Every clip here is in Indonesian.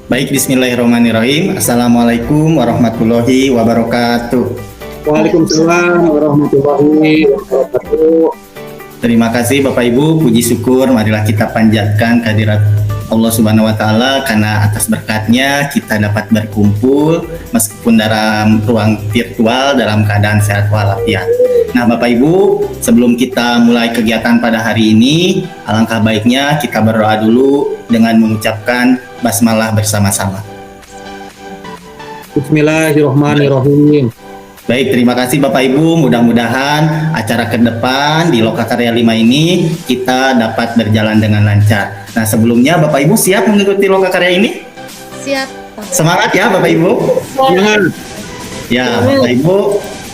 Baik, bismillahirrahmanirrahim. Assalamualaikum warahmatullahi wabarakatuh. Waalaikumsalam warahmatullahi wabarakatuh. Terima kasih Bapak Ibu, puji syukur marilah kita panjatkan kehadirat Allah Subhanahu wa taala karena atas berkatnya kita dapat berkumpul meskipun dalam ruang virtual dalam keadaan sehat walafiat. Nah, Bapak Ibu, sebelum kita mulai kegiatan pada hari ini, alangkah baiknya kita berdoa dulu dengan mengucapkan basmalah bersama-sama. Bismillahirrahmanirrahim. Baik, terima kasih Bapak Ibu. Mudah-mudahan acara ke depan di Lokakarya 5 ini kita dapat berjalan dengan lancar. Nah, sebelumnya Bapak Ibu siap mengikuti Lokakarya ini? Siap. Semangat ya Bapak Ibu. Semangat. Ya, Bapak Ibu,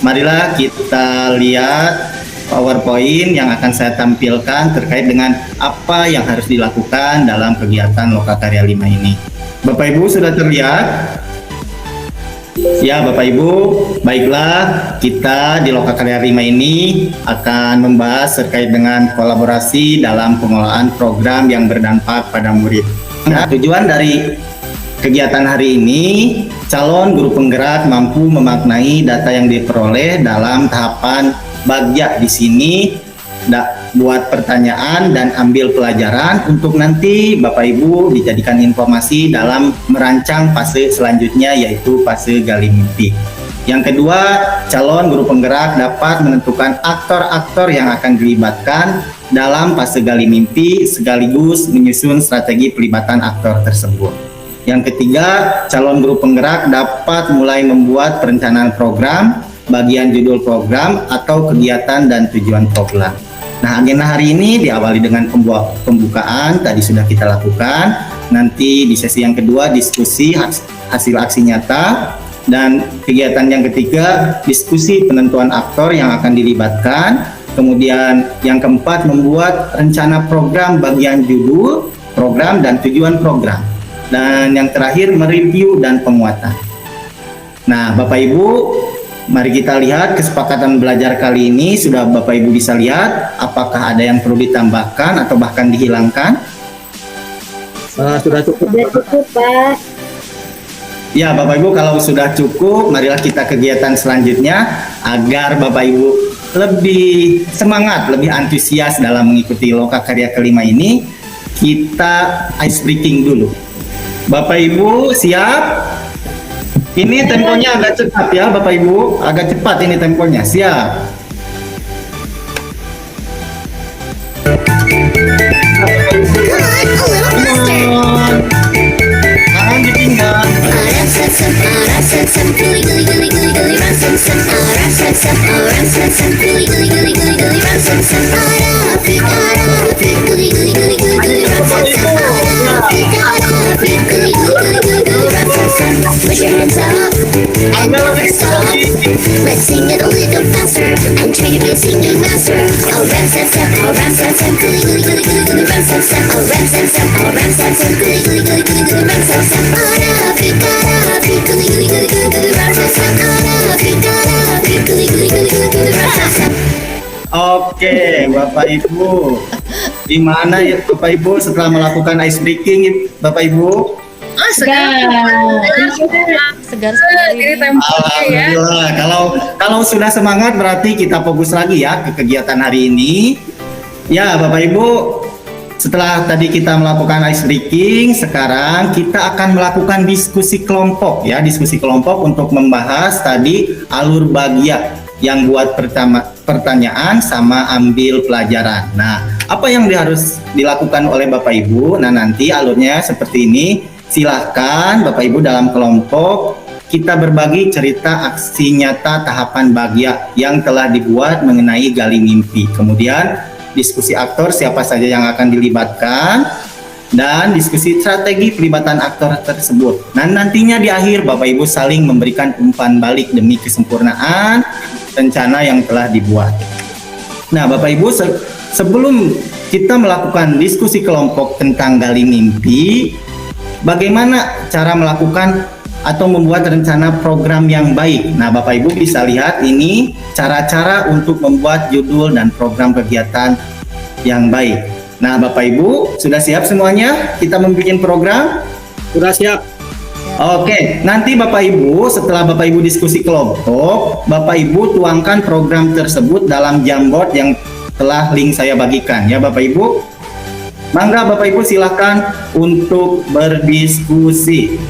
marilah kita lihat PowerPoint yang akan saya tampilkan terkait dengan apa yang harus dilakukan dalam kegiatan Lokakarya 5 ini. Bapak Ibu sudah terlihat? Ya Bapak Ibu, baiklah kita di Lokakarya 5 ini akan membahas terkait dengan kolaborasi dalam pengelolaan program yang berdampak pada murid. Nah, tujuan dari kegiatan hari ini, calon guru penggerak mampu memaknai data yang diperoleh dalam tahapan bagja di sini, buat pertanyaan dan ambil pelajaran untuk nanti Bapak Ibu dijadikan informasi dalam merancang fase selanjutnya yaitu fase gali mimpi. Yang kedua, calon guru penggerak dapat menentukan aktor-aktor yang akan dilibatkan dalam fase gali mimpi sekaligus menyusun strategi pelibatan aktor tersebut. Yang ketiga, calon guru penggerak dapat mulai membuat perencanaan program, bagian judul program atau kegiatan dan tujuan program. Nah, agenda hari ini diawali dengan pembukaan, tadi sudah kita lakukan. Nanti di sesi yang kedua diskusi hasil aksi nyata. Dan kegiatan yang ketiga, diskusi penentuan aktor yang akan dilibatkan. Kemudian yang keempat, membuat rencana program bagian judul, program, dan tujuan program. Dan yang terakhir, mereview dan penguatan. Nah, Bapak Ibu, mari kita lihat kesepakatan belajar kali ini. Sudah Bapak Ibu bisa lihat apakah ada yang perlu ditambahkan atau bahkan dihilangkan? Sudah cukup. Sudah cukup, Pak. Ya Bapak Ibu, kalau sudah cukup, marilah kita kegiatan selanjutnya agar Bapak Ibu lebih semangat, lebih antusias dalam mengikuti Lokakarya kelima ini. Kita ice breaking dulu. Bapak Ibu siap? Ini temponya agak cepat ya Bapak Ibu, agak cepat ini temponya. Siap. Jangan ditinggal. Put your hands up and never stop. Let's sing it a little faster and try to be a singing master. Oh, ram sam sam, oh ram sam sam, gooly gooly gooly gooly gooly ram sam sam, oh ram sam sam, oh ram sam sam, gooly gooly gooly gooly gooly ram sam sam. Ara pikara, gooly gooly gooly gooly gooly ram sam sam. Ara pikara, gooly gooly gooly gooly gooly ram sam sam. Oke, Bapak Ibu. Di mana ya Bapak Ibu setelah melakukan ice breaking, Bapak Ibu? Segar sekali. Alhamdulillah. Kalau sudah semangat berarti kita fokus lagi ya ke kegiatan hari ini. Ya, Bapak Ibu, setelah tadi kita melakukan ice breaking, sekarang kita akan melakukan diskusi kelompok ya, diskusi kelompok untuk membahas tadi alur bagja yang buat pertanyaan sama ambil pelajaran. Nah, apa yang harus dilakukan oleh Bapak Ibu? Nah, nanti alurnya seperti ini. Silahkan Bapak Ibu dalam kelompok kita berbagi cerita aksi nyata tahapan bagja yang telah dibuat mengenai gali mimpi. Kemudian diskusi aktor siapa saja yang akan dilibatkan dan diskusi strategi pelibatan aktor tersebut. Nah, nantinya di akhir Bapak Ibu saling memberikan umpan balik demi kesempurnaan rencana yang telah dibuat. Nah, Bapak Ibu, sebelum kita melakukan diskusi kelompok tentang gali mimpi, bagaimana cara melakukan atau membuat rencana program yang baik? Nah, Bapak Ibu bisa lihat ini cara-cara untuk membuat judul dan program kegiatan yang baik. Nah, Bapak Ibu sudah siap semuanya? Kita membuat program? Sudah siap. Oke, nanti Bapak Ibu setelah Bapak Ibu diskusi kelompok, Bapak Ibu tuangkan program tersebut dalam Jamboard yang telah link saya bagikan ya Bapak Ibu. Mangga Bapak Ibu silahkan untuk berdiskusi.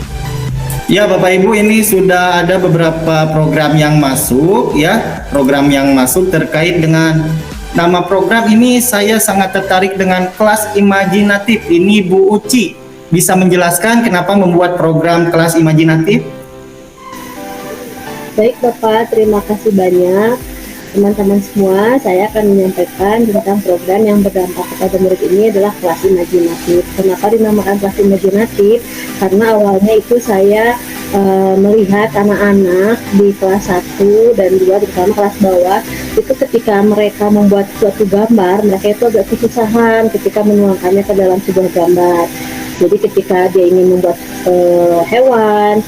Ya Bapak Ibu, ini sudah ada beberapa program yang masuk ya, program yang masuk terkait dengan nama program ini. Saya sangat tertarik dengan kelas imajinatif. Ini Bu Uci bisa menjelaskan kenapa membuat program kelas imajinatif? Baik Bapak, terima kasih banyak. Teman-teman semua, saya akan menyampaikan tentang program yang berdampak kepada murid ini adalah kelas imajinatif. Kenapa dinamakan kelas imajinatif? Karena awalnya itu saya melihat anak-anak di kelas 1 dan 2, terutama kelas bawah, itu ketika mereka membuat suatu gambar, mereka itu agak kesusahan ketika menuangkannya ke dalam sebuah gambar. Jadi ketika dia ingin membuat hewan,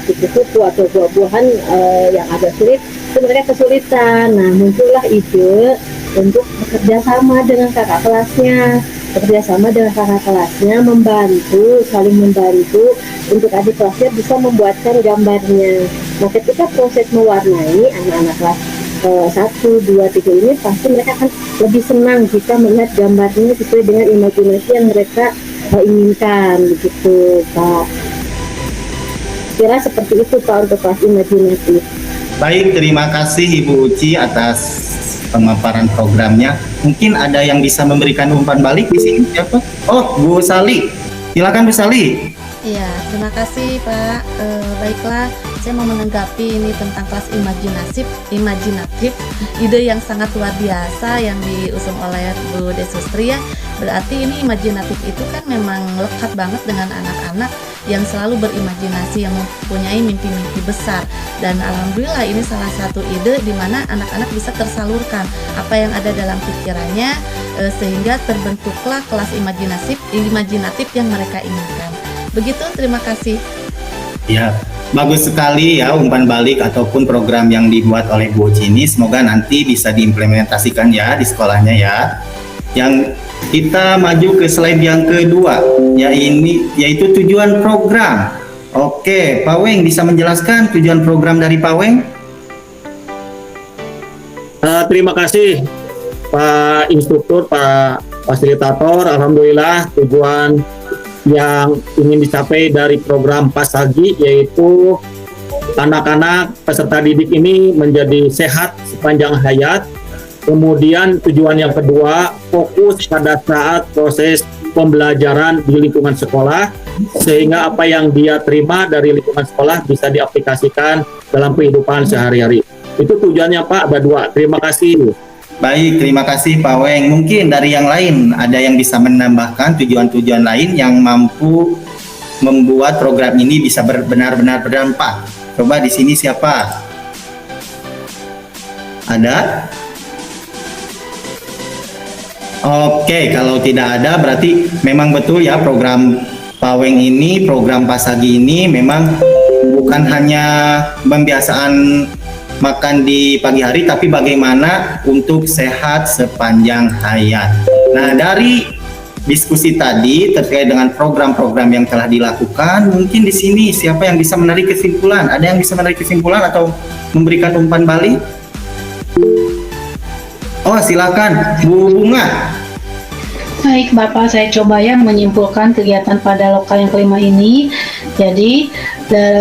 kupu-kupu atau buah-buahan yang agak sulit, itu mereka kesulitan. Nah, muncullah ide untuk bekerja sama dengan kakak kelasnya, saling membantu untuk adik kelasnya bisa membuatkan gambarnya. Nah, ketika proses mewarnai anak-anak kelas 1, 2, 3 ini pasti mereka akan lebih senang jika melihat gambarnya sesuai dengan imajinasi yang mereka inginkan, begitu Pak. Kira seperti itu Pak untuk kelas imajinatif. Baik, terima kasih Ibu Uci atas pemaparan programnya. Mungkin ada yang bisa memberikan umpan balik di sini, siapa? Oh, Bu Sali. Silakan Bu Sali. Iya, terima kasih Pak. Baiklah, saya mau menanggapi ini tentang kelas imajinatif, ide yang sangat luar biasa yang diusung oleh Bu Desustri ya. Berarti ini imajinatif itu kan memang lekat banget dengan anak-anak yang selalu berimajinasi, yang mempunyai mimpi-mimpi besar. Dan alhamdulillah ini salah satu ide di mana anak-anak bisa tersalurkan apa yang ada dalam pikirannya, sehingga terbentuklah kelas imajinatif yang mereka inginkan. Begitu, terima kasih. Ya, bagus sekali ya umpan balik ataupun program yang dibuat oleh Bu Uci ini. Semoga nanti bisa diimplementasikan ya di sekolahnya ya. Yang kita maju ke slide yang kedua, yaitu tujuan program. Oke, Pak Weng bisa menjelaskan tujuan program dari Pak Weng? Terima kasih Pak Instruktur, Pak Fasilitator. Alhamdulillah tujuan yang ingin dicapai dari program Pasagi yaitu anak-anak peserta didik ini menjadi sehat sepanjang hayat. Kemudian tujuan yang kedua, fokus pada saat proses pembelajaran di lingkungan sekolah, sehingga apa yang dia terima dari lingkungan sekolah bisa diaplikasikan dalam kehidupan sehari-hari. Itu tujuannya Pak, ada 2. Terima kasih. Baik, terima kasih Pak Weng. Mungkin dari yang lain ada yang bisa menambahkan tujuan-tujuan lain yang mampu membuat program ini bisa benar-benar berdampak. Coba di sini siapa? Ada? Oke, kalau tidak ada berarti memang betul ya program Pak Weng ini, program Pasagi ini memang bukan hanya pembiasaan makan di pagi hari, tapi bagaimana untuk sehat sepanjang hayat. Nah, dari diskusi tadi terkait dengan program-program yang telah dilakukan, mungkin di sini siapa yang bisa menarik kesimpulan? Ada yang bisa menarik kesimpulan atau memberikan umpan balik? Oh, silakan Bu Bunga. Baik Bapak, saya coba ya menyimpulkan kegiatan pada lokal yang kelima ini. Jadi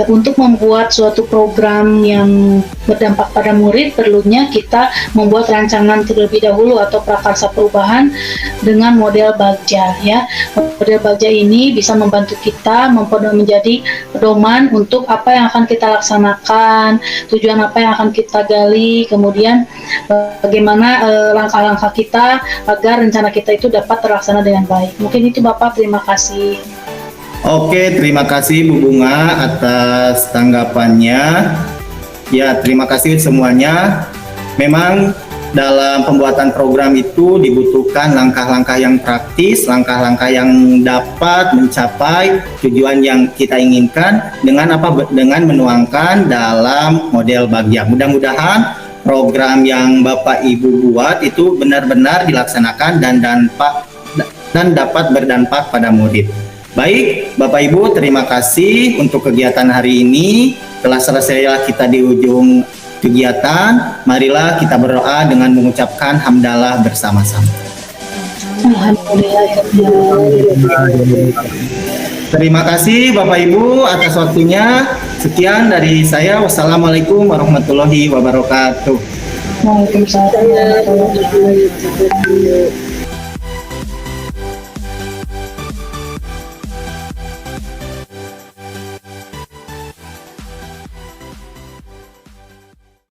untuk membuat suatu program yang berdampak pada murid, perlunya kita membuat rancangan terlebih dahulu atau prakarsa perubahan dengan model Bagja ya. Model Bagja ini bisa membantu kita menjadi pedoman untuk apa yang akan kita laksanakan, tujuan apa yang akan kita gali, kemudian bagaimana langkah-langkah kita agar rencana kita itu dapat terlaksana dengan baik. Mungkin itu Bapak, terima kasih. Oke, terima kasih Bu Bunga atas tanggapannya. Ya, terima kasih semuanya. Memang dalam pembuatan program itu dibutuhkan langkah-langkah yang praktis, langkah-langkah yang dapat mencapai tujuan yang kita inginkan dengan Dengan menuangkan dalam model Bagja. Mudah-mudahan program yang Bapak Ibu buat itu benar-benar dilaksanakan dan dapat berdampak pada murid. Baik, Bapak Ibu, terima kasih untuk kegiatan hari ini. Telah selesai kita di ujung kegiatan. Marilah kita berdoa dengan mengucapkan hamdalah bersama-sama. Alhamdulillah. Terima kasih Bapak Ibu atas waktunya. Sekian dari saya. Wassalamualaikum warahmatullahi wabarakatuh. Waalaikumsalam. Saya